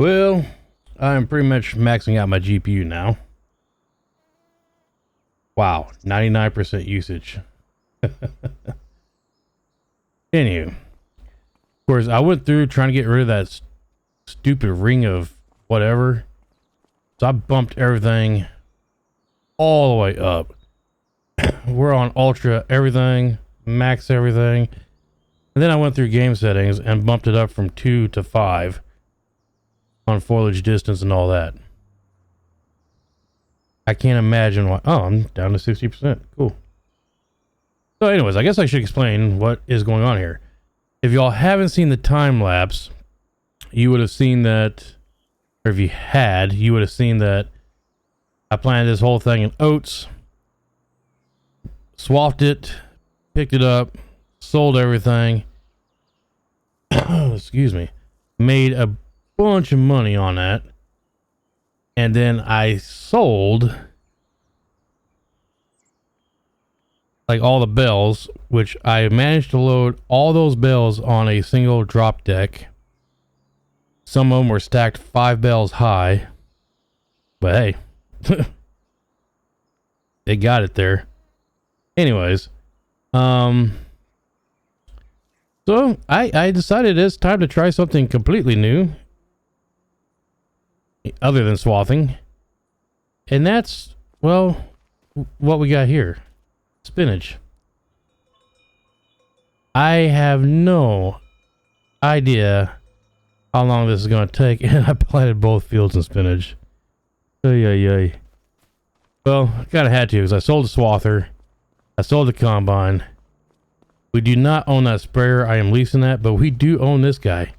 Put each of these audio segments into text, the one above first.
Well, I'm pretty much maxing out my GPU now. Wow, 99% usage. Anywho, of course, I went through trying to get rid of that stupid ring of whatever. So I bumped everything all the way up. We're on ultra everything, max everything. And then I went through game settings and bumped it up from 2 to 5 on foliage distance and all that. I can't imagine why. Oh, I'm down to 60%. Cool. So anyways, I guess I should explain what is going on here. If y'all haven't seen the time lapse, you would have seen that, or if you had, you would have seen that I planted this whole thing in oats, swapped it, picked it up, sold everything. Excuse me. Made a bunch of money on that. And then I sold like all the bells, which I managed to load all those bells on a single drop deck. Some of them were stacked 5 bells high. But hey, they got it there. Anyways, so I decided it's time to try something completely new other than swathing. And that's, well, what we got here. Spinach. I have no idea how long this is going to take, and I planted both fields in spinach. Ay. Well, I kind of had to because I sold the swather. I sold the combine. We do not own that sprayer. I am leasing that, but we do own this guy.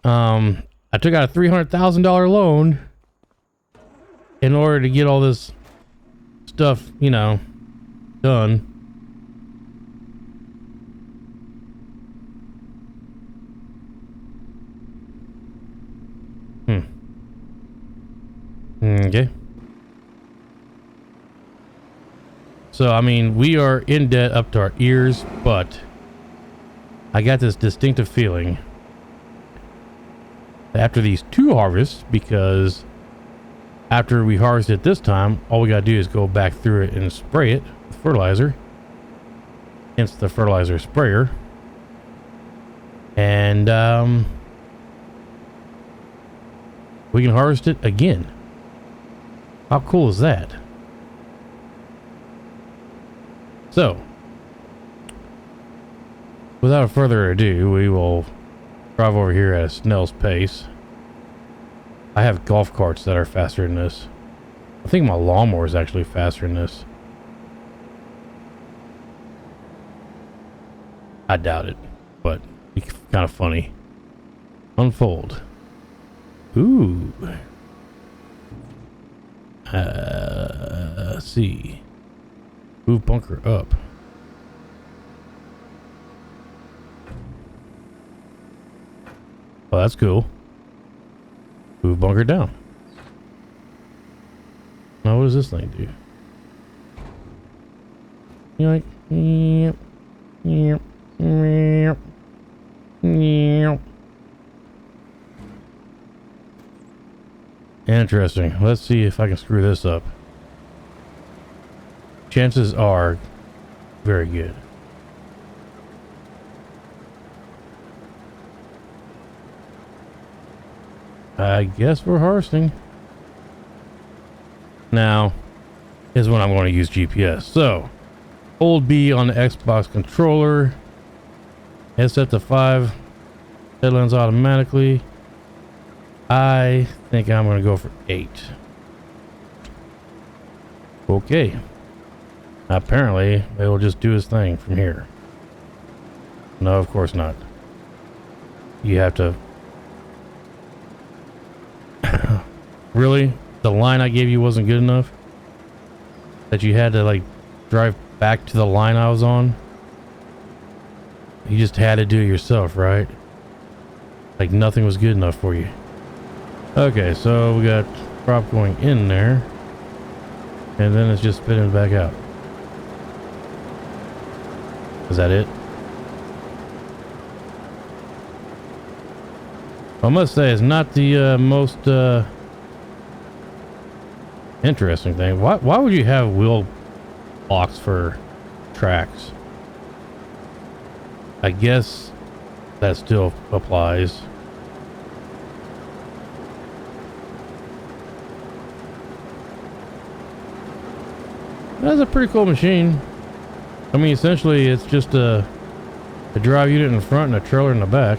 I took out a $300,000 loan in order to get all this stuff, you know, done. Okay. So, I mean, we are in debt up to our ears, but I got this distinctive feeling after these 2 harvests, because after we harvest it this time, all we gotta do is go back through it and spray it with fertilizer, hence the fertilizer sprayer. And we can harvest it again. How cool is that? So, without further ado, we will drive over here at a snail's pace. I have golf carts that are faster than this. I think my lawnmower is actually faster than this. I doubt it, but it's kind of funny. Unfold. Ooh. Let's see. Move bunker up. Oh, that's cool. Move bunker down. Now, what does this thing do? Yoink. Interesting. Let's see if I can screw this up. Chances are very good. I guess we're harvesting. Now, here's when I'm going to use GPS. So, hold B on the Xbox controller. It's set to 5. Headlands automatically. I think I'm going to go for 8. Okay. Apparently, it will just do his thing from here. No, of course not. You have to... Really? The line I gave you wasn't good enough? That you had to, like, drive back to the line I was on? You just had to do it yourself, right? Like, nothing was good enough for you. Okay, so we got crop going in there. And then it's just spitting back out. Is that it? I must say, it's not the most interesting thing. Why would you have wheel blocks for tracks? I guess that still applies. That's a pretty cool machine. I mean, essentially, it's just a drive unit in the front and a trailer in the back.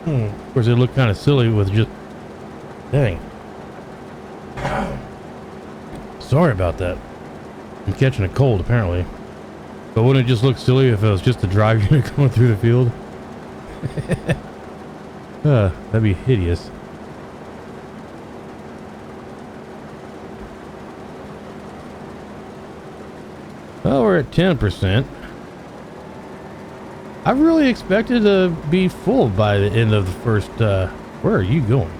Of course, it looked kind of silly with just... Dang. Sorry about that. I'm catching a cold, apparently. But wouldn't it just look silly if it was just a drive unit going through the field? That'd be hideous. Well, we're at 10%. I really expected to be full by the end of the first, where are you going?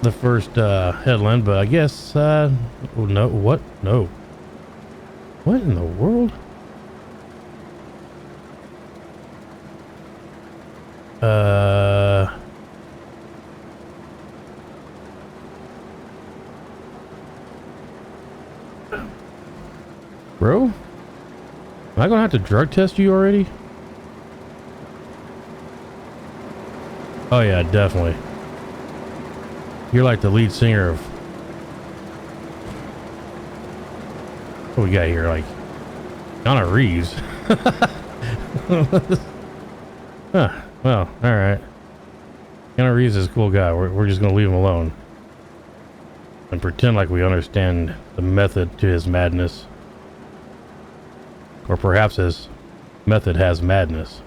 The first, headland, but I guess, oh, no, what? No. What in the world? Bro? Am I gonna have to drug test you already? Oh yeah, definitely. You're like the lead singer of... What we got here? Like... Donna Reeves. Huh. Well, alright. Donna Reeves is a cool guy. We're just gonna leave him alone. And pretend like we understand the method to his madness. Or perhaps his method has madness.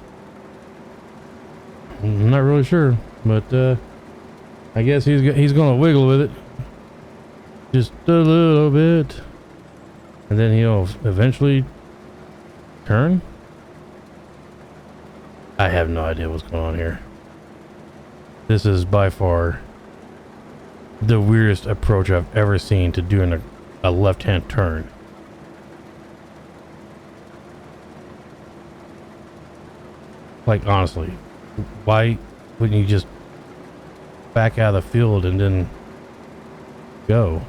I'm not really sure, but I guess he's gonna wiggle with it just a little bit, and then he'll eventually turn. I have no idea what's going on here. This is by far the weirdest approach I've ever seen to doing a left-hand turn. Like, honestly, why wouldn't you just back out of the field and then go?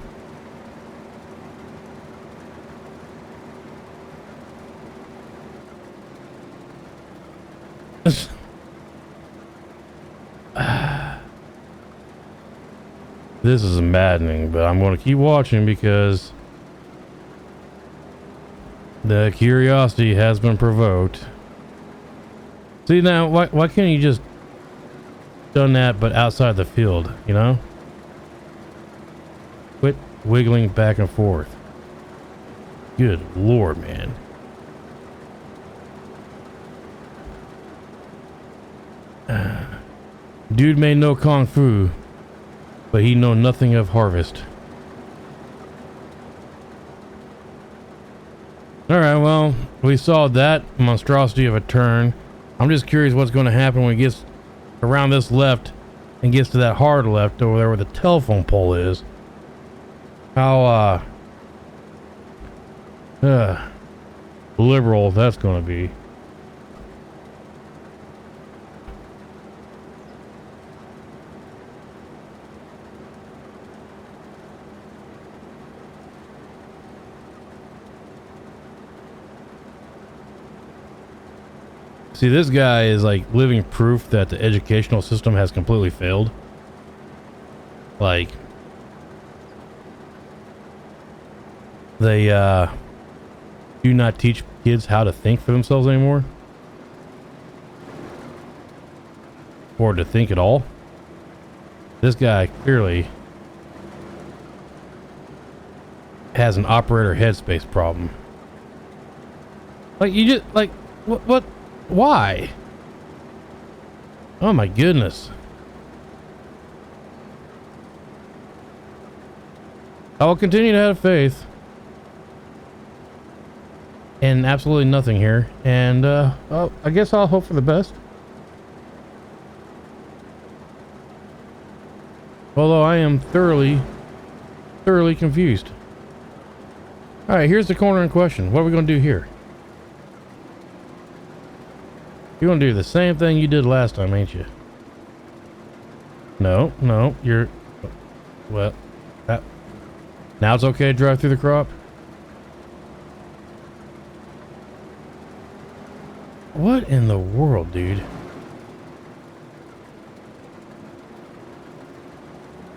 This is maddening, but I'm going to keep watching because the curiosity has been provoked. See, now, why can't you just done that but outside the field, you know? Quit wiggling back and forth. Good lord, man. Dude may know kung fu, but he know nothing of harvest. Alright, well, we saw that monstrosity of a turn. I'm just curious what's going to happen when he gets around this left and gets to that hard left over there where the telephone pole is. How liberal that's going to be. See, this guy is like living proof that the educational system has completely failed. Like, they do not teach kids how to think for themselves anymore, or to think at all. This guy clearly has an operator headspace problem. Like, you just like what why? Oh my goodness. I will continue to have faith in absolutely nothing here, and I guess I'll hope for the best. Although I am thoroughly confused. Alright, here's the corner in question. What are we going to do here? You're gonna do the same thing you did last time, ain't you? No, no, you're... Well, that... Now it's okay to drive through the crop? What in the world, dude?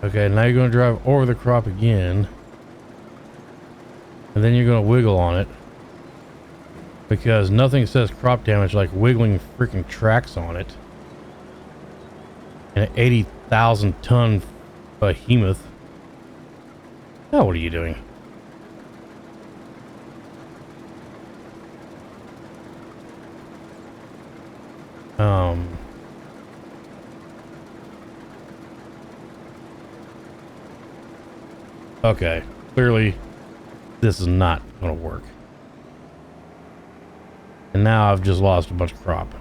Okay, now you're gonna drive over the crop again. And then you're gonna wiggle on it. Because nothing says crop damage like wiggling freaking tracks on it. And an 80,000 ton behemoth. Now what are you doing? Okay, clearly this is not gonna work. And now I've just lost a bunch of crop.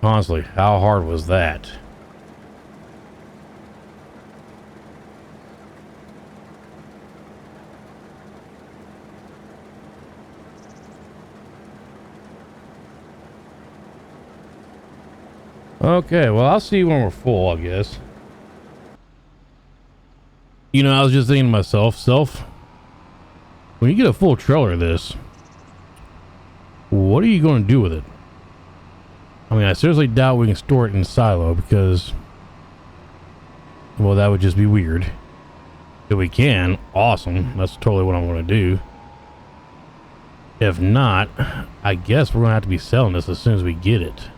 Honestly, how hard was that? Okay, well, I'll see when we're full, I guess. You know, I was just thinking to myself, when you get a full trailer of this, what are you going to do with it? I mean, I seriously doubt we can store it in silo because, well, that would just be weird. If we can, awesome. That's totally what I'm going to do. If not, I guess we're going to have to be selling this as soon as we get it.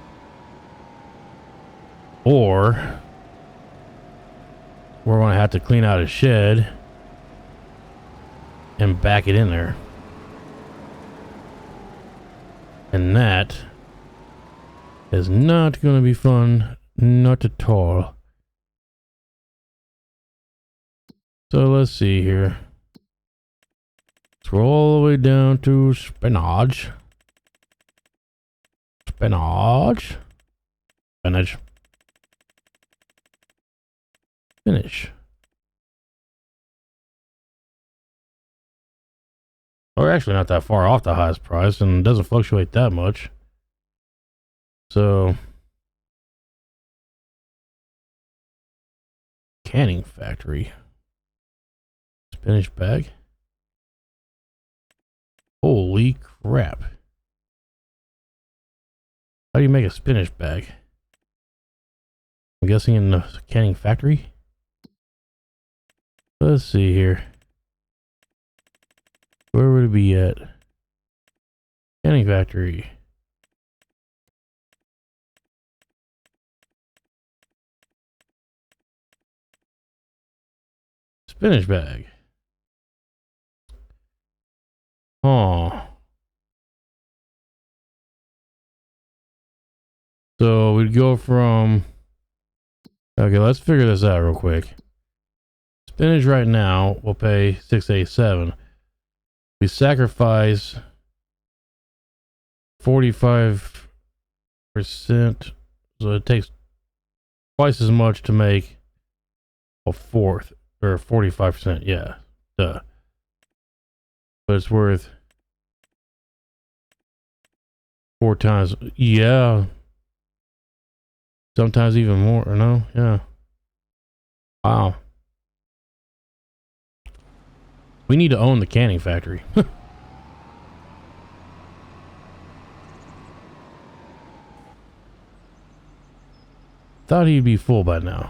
Or we're going to have to clean out a shed and back it in there. And that is not going to be fun. Not at all. So let's see here. Scroll all the way down to Spinach. Spinach. Spinach. Finish. We're actually not that far off the highest price and it doesn't fluctuate that much. So, canning factory. Spinach bag. Holy crap. How do you make a spinach bag? I'm guessing in the canning factory. Let's see here. Where would it be at? Canning factory. Spinach bag. Oh. So we'd go from... Okay, let's figure this out real quick. Spinach right now will pay 687. We sacrifice 45%, so it takes twice as much to make a fourth, or 45%. Yeah, duh. But it's worth 4 times. Yeah, sometimes even more. Or no, yeah. Wow. We need to own the canning factory. Thought he'd be full by now.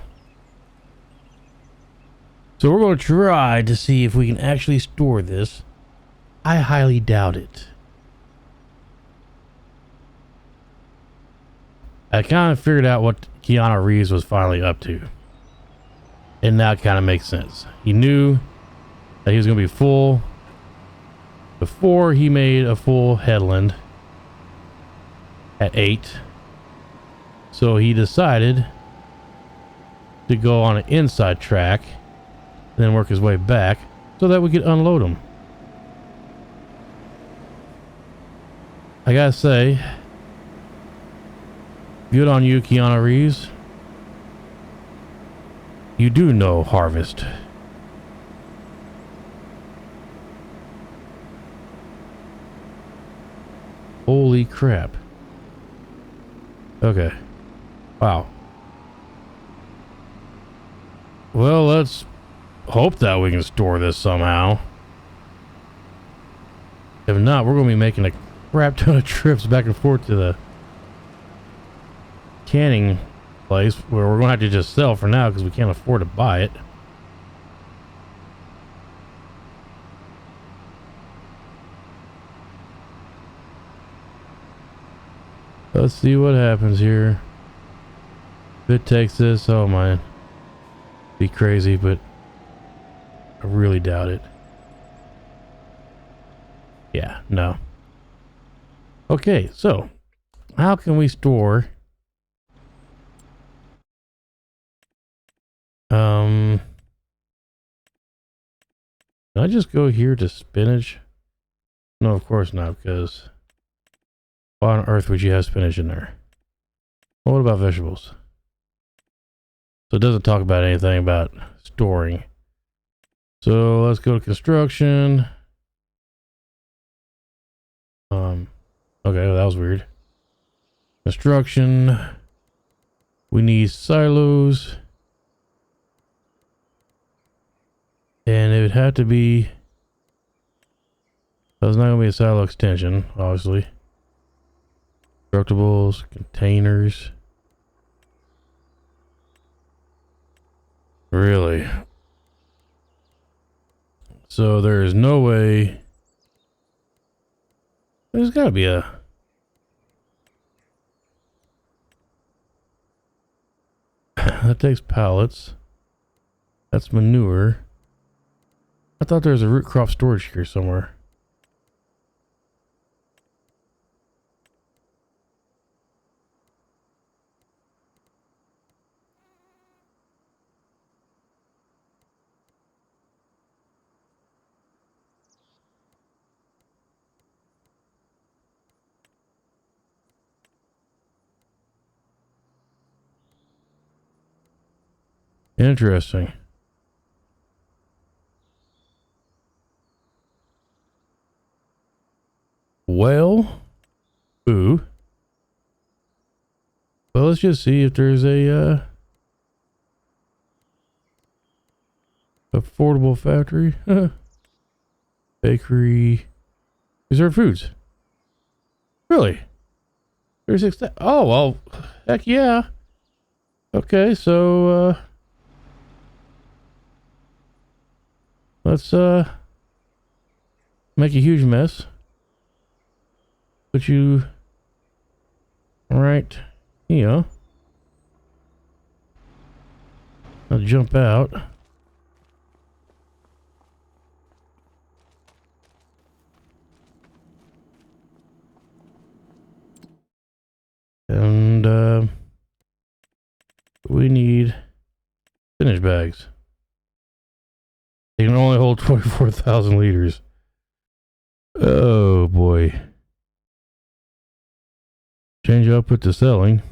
So we're going to try to see if we can actually store this. I highly doubt it. I kind of figured out what Keanu Reeves was finally up to. And now it kind of makes sense. He knew that he was going to be full before he made a full headland at 8. So he decided to go on an inside track, then work his way back so that we could unload him. I gotta say, good on you, Keanu Reeves. You do know harvest. Holy crap. Okay. Wow. Well, let's hope that we can store this somehow. If not, we're going to be making a crap ton of trips back and forth to the canning place where we're going to have to just sell for now because we can't afford to buy it. Let's see what happens here. If it takes this, oh man, be crazy, but I really doubt it. Yeah, no. Okay, so how can we store can I just go here to spinach? No, of course not, because why on earth would you have spinach in there? Well, what about vegetables? So it doesn't talk about anything about storing. So let's go to construction. Okay, well, that was weird. Construction. We need silos. And it would have to be... That's not going to be a silo extension, obviously. Constructibles, containers. Really? So there is no way... There's got to be a... That takes pallets. That's manure. I thought there was a root crop storage here somewhere. Interesting. Well, ooh. Well, let's just see if there's a affordable factory, bakery, reserved foods. Really? 36. Oh well, heck yeah. Okay, so let's make a huge mess. Put you right here. I'll jump out. And we need spinach bags. They can only hold 24,000 liters. Oh boy. Change output to selling.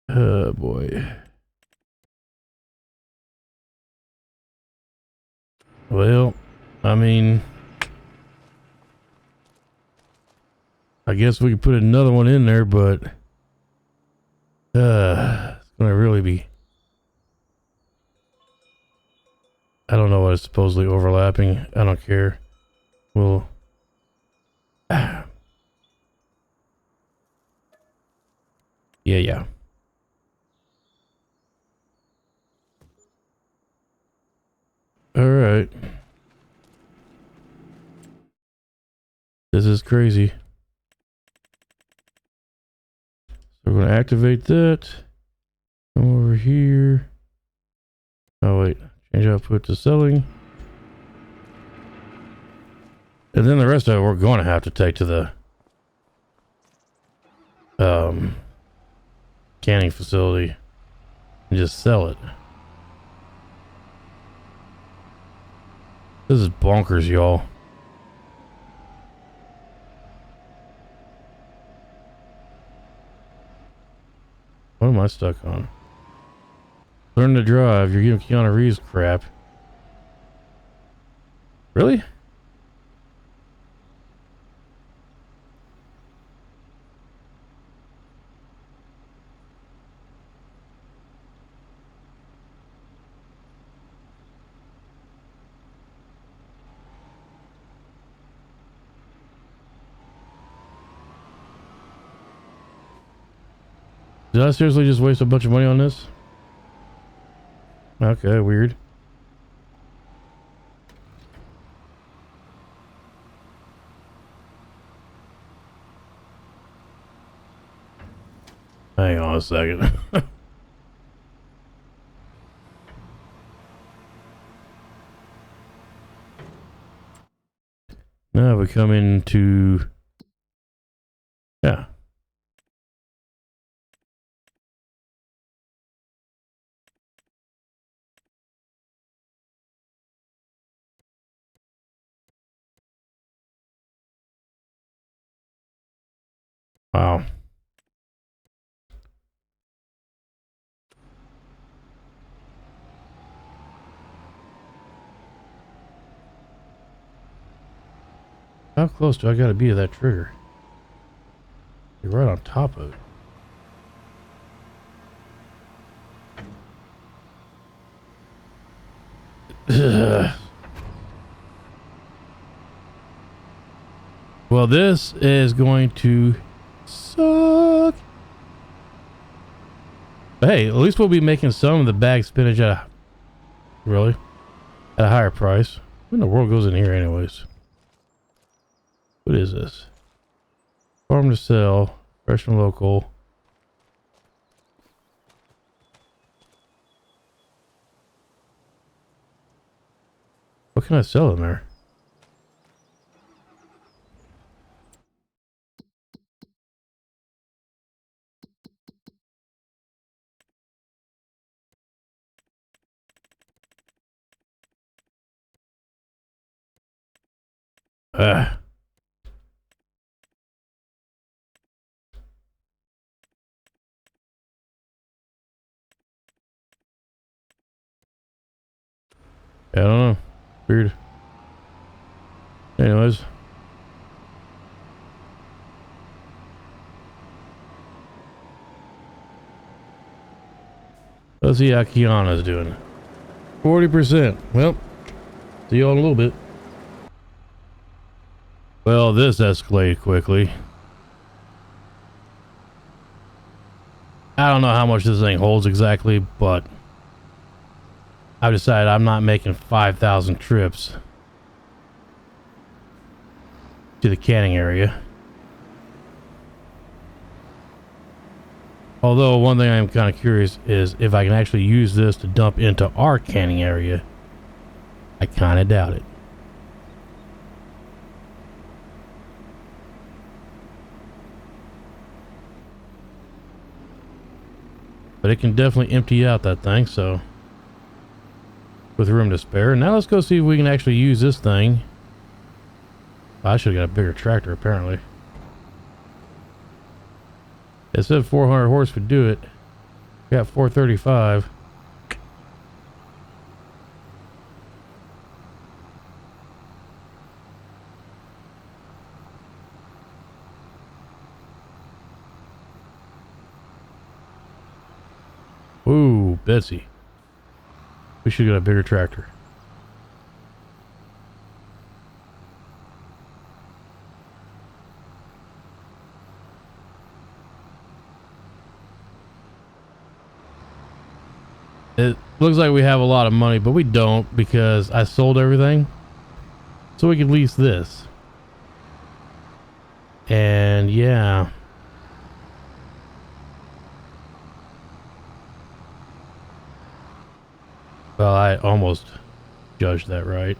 Oh boy. Well, I mean, I guess we could put another one in there, but it's gonna really be, I don't know what it's supposedly overlapping. I don't care. We'll yeah. All right. This is crazy. So we're going to activate that. Come over here. Oh, wait. Change output to selling. And then the rest of it we're going to have to take to the canning facility and just sell it. This is bonkers, y'all. What am I stuck on? Learn to drive. You're giving Keanu Reeves crap. Really? Did I seriously just waste a bunch of money on this? Okay, weird. Hang on a second. Now we come into... Yeah. Wow. How close do I gotta be to that trigger? You're right on top of it. Well, this is going to suck. But hey, at least we'll be making some of the bagged spinach at a, really? At a higher price. When the world goes in here anyways? What is this? Farm to sell, fresh and local. What can I sell in there? Ah. I don't know. Weird. Anyways. Let's see how Kiana's doing. 40%. Well, see you all in a little bit. Well, this escalated quickly. I don't know how much this thing holds exactly, but I've decided I'm not making 5,000 trips to the canning area. Although one thing I am kind of curious is if I can actually use this to dump into our canning area. I kind of doubt it. But it can definitely empty out that thing, so with room to spare. Now let's go see if we can actually use this thing. I should have got a bigger tractor apparently. It said 400 horse would do it. We got 435. Ooh, Betsy. We should get a bigger tractor. It looks like we have a lot of money, but we don't because I sold everything. So we can lease this. And yeah. Well, I almost judged that right.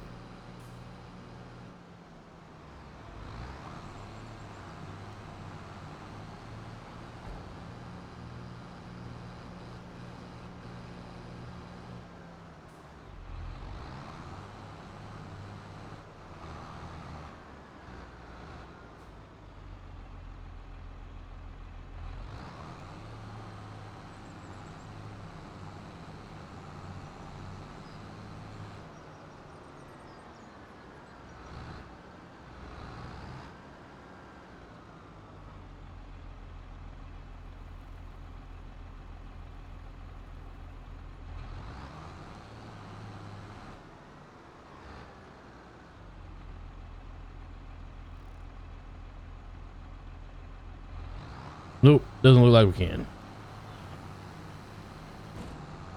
Nope, doesn't look like we can.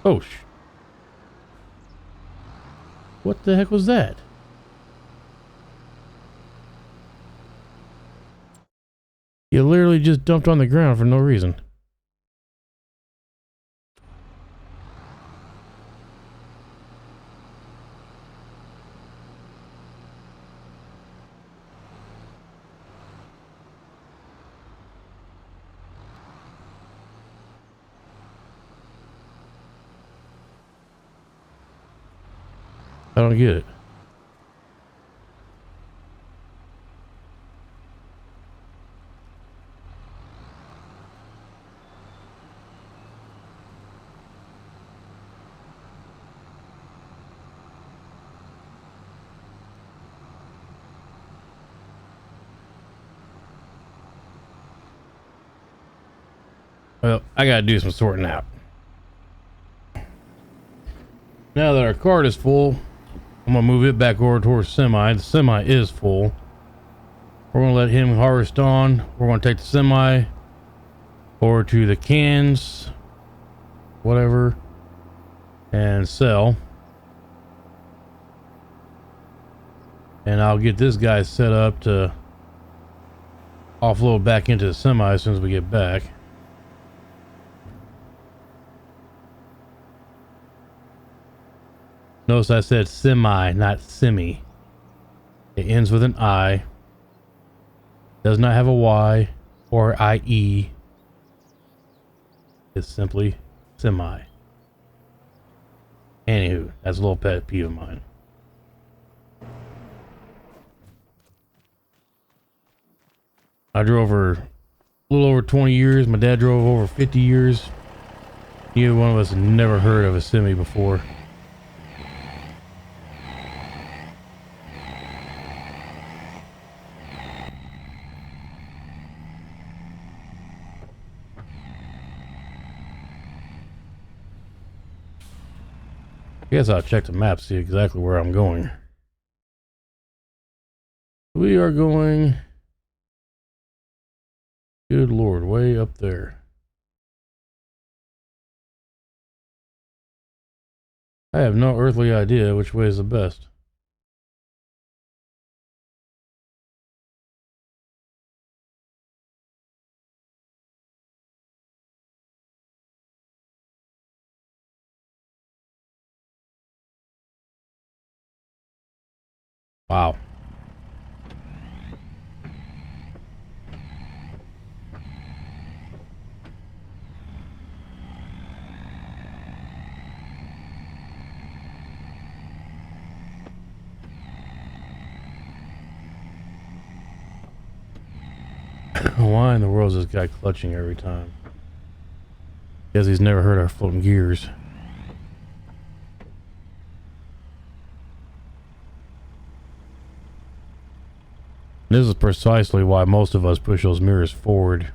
Oh, what the heck was that? You literally just dumped on the ground for no reason. I don't get it. Well, I gotta do some sorting out. Now that our cart is full, I'm gonna move it back over towards semi. The semi is full. We're gonna let him harvest on. We're gonna take the semi over to the cans, whatever, and sell. And I'll get this guy set up to offload back into the semi as soon as we get back. Notice I said semi, not semi. It ends with an I. Does not have a Y or IE. It's simply semi. Anywho, that's a little pet peeve of mine. I drove for a little over 20 years. My dad drove over 50 years. Neither one of us had never heard of a semi before. I guess I'll check the map, see exactly where I'm going. We are going, good Lord, way up there. I have no earthly idea which way is the best. Wow. Why in the world is this guy clutching every time? Guess he's never heard our floating gears. This is precisely why most of us push those mirrors forward.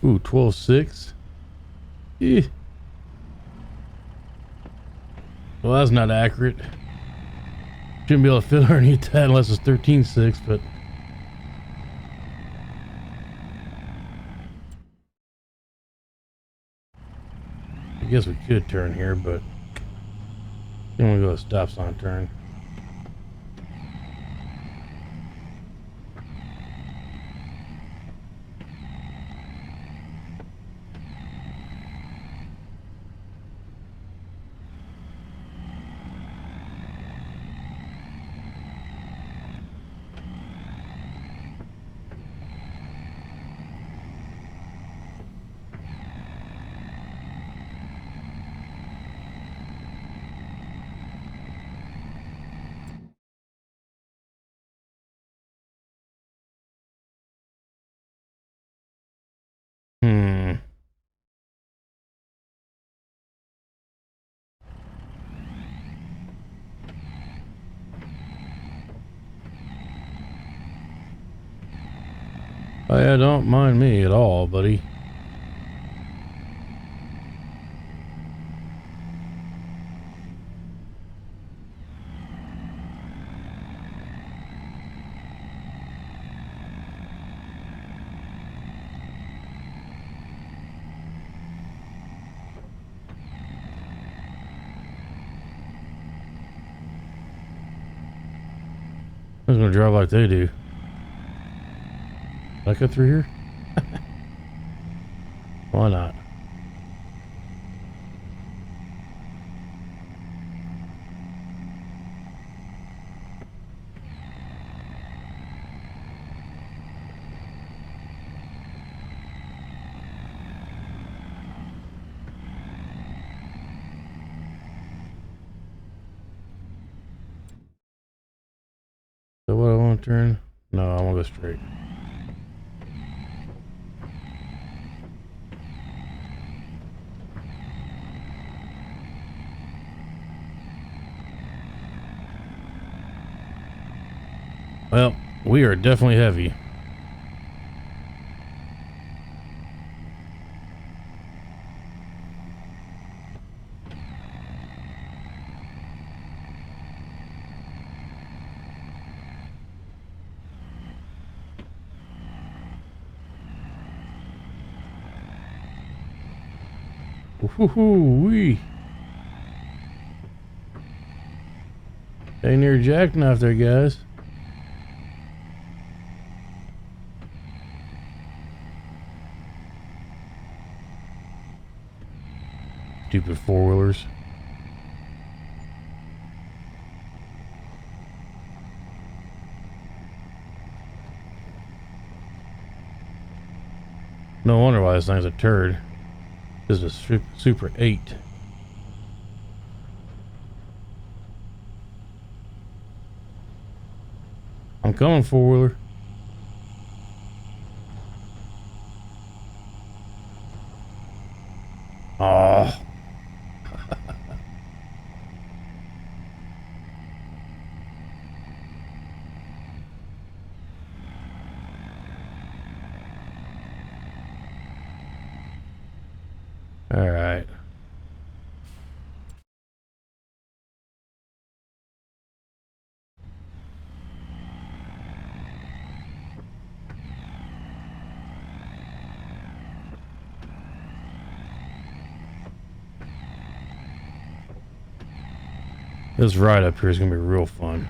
Ooh, 12.6. Eh. Well, that's not accurate. Shouldn't be able to fit underneath that unless it's 13.6, but I guess we could turn here, but then we go to stop sign turn. Oh yeah, don't mind me at all, buddy. Who's gonna drive like they do? Can I cut through here? Why not? So what, I want to turn? No, I want to go straight. Well, we are definitely heavy. Woohoo-wee. Stay near jackknife there, guys. Stupid four-wheelers. No wonder why this thing's a turd. This is a Super 8. I'm coming, four-wheeler. Oh. All right. This ride up here is gonna be real fun.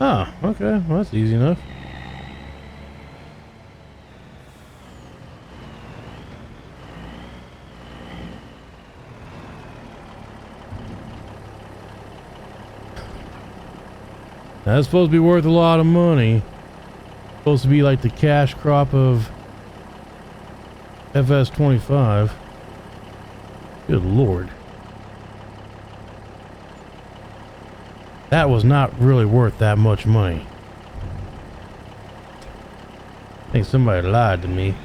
Oh, okay. Well, that's easy enough. That's supposed to be worth a lot of money. Supposed to be like the cash crop of FS25. Good Lord. That was not really worth that much money. I think somebody lied to me.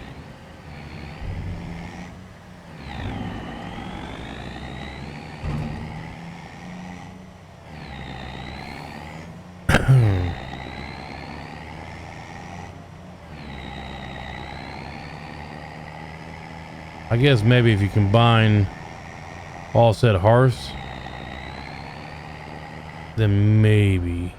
I guess maybe if you combine all said hearths, then maybe.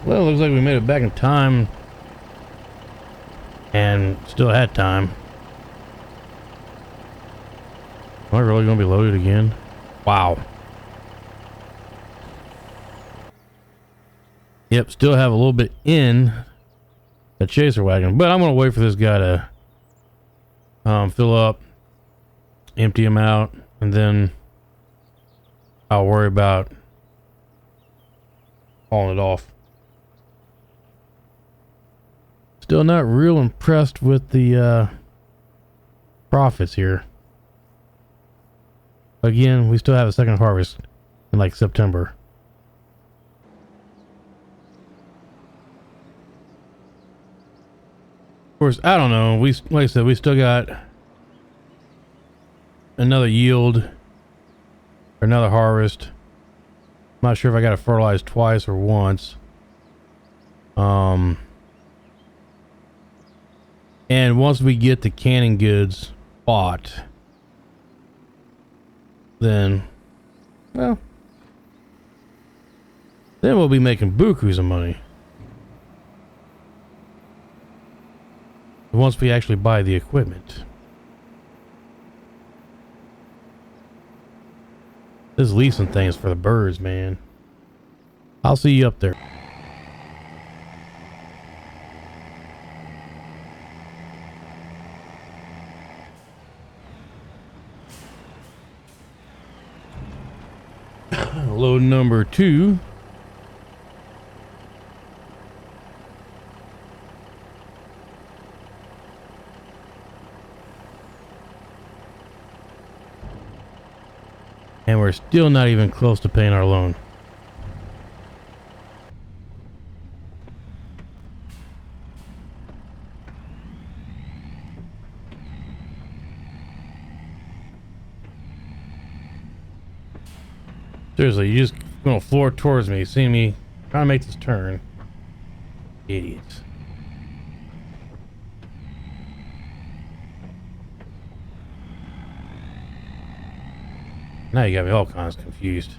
Well, looks like we made it back in time and still had time. Am I really going to be loaded again? Wow. Yep, still have a little bit in the chaser wagon, but I'm going to wait for this guy to fill up, empty him out, and then I'll worry about hauling it off. Still not real impressed with the profits here. Again, we still have a second harvest in like September. Of course, I don't know. Like I said, we still got another yield or another harvest. I'm not sure if I got to fertilize twice or once. And once we get the canning goods bought, then, well, then we'll be making bukus of money. Once we actually buy the equipment. This leasing thing is for the birds, man. I'll see you up there. Load number 2. And we're still not even close to paying our loan. Seriously, you just gonna floor towards me, seeing me trying to make this turn. Idiots. Now you got me all kinds confused.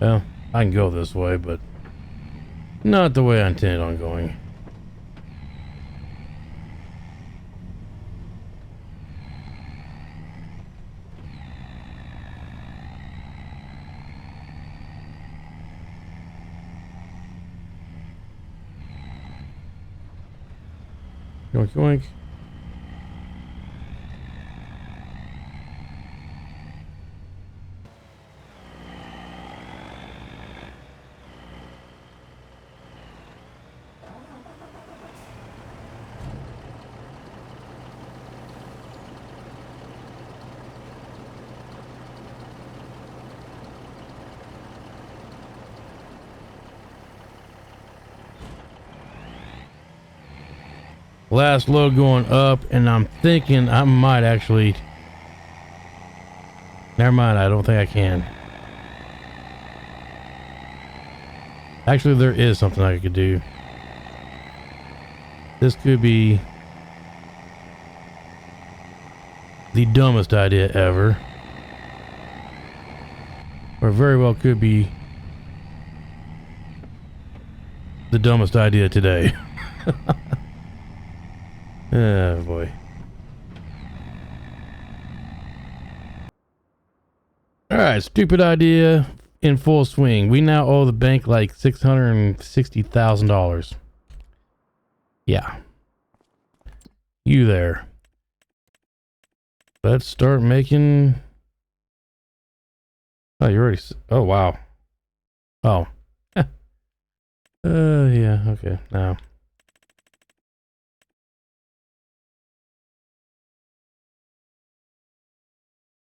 Well, I can go this way, but not the way I intended on going. Yoink, yoink. Last load going up, and I'm thinking I might actually... Never mind, I don't think I can. Actually, there is something I could do. This could be the dumbest idea ever. Or very well could be the dumbest idea today. Oh boy. Alright, stupid idea in full swing. We now owe the bank like $660,000. Yeah. You there. Let's start making... Oh, you already... Oh, wow. Oh. Yeah, okay. Now.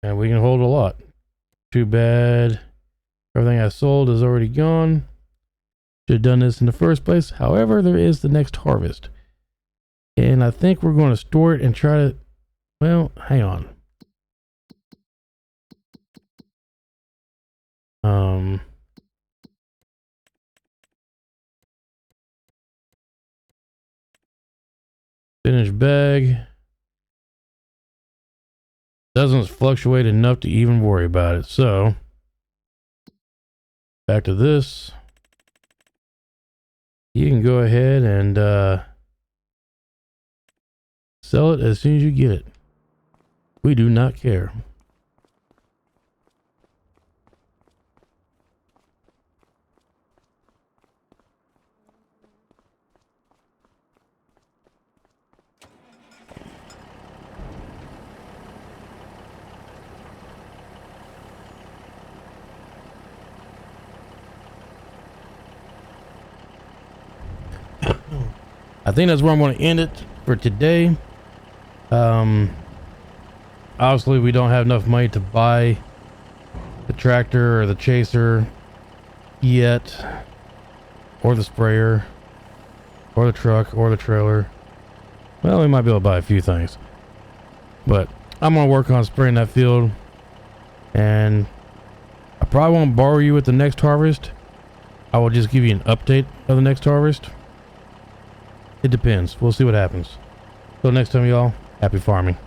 And we can hold a lot. Too bad everything I sold is already gone. Should have done this in the first place. However, there is the next harvest. And I think we're going to store it and try to... Well, hang on. Spinach bag. Doesn't fluctuate enough to even worry about it, so back to this. You can go ahead and sell it as soon as you get it. We do not care. I think that's where I'm going to end it for today. Obviously we don't have enough money to buy the tractor or the chaser yet, or the sprayer, or the truck, or the trailer. Well, we might be able to buy a few things, but I'm going to work on spraying that field, and I probably won't borrow you with the next harvest. I will just give you an update of the next harvest. It depends. We'll see what happens. Till next time, y'all, happy farming.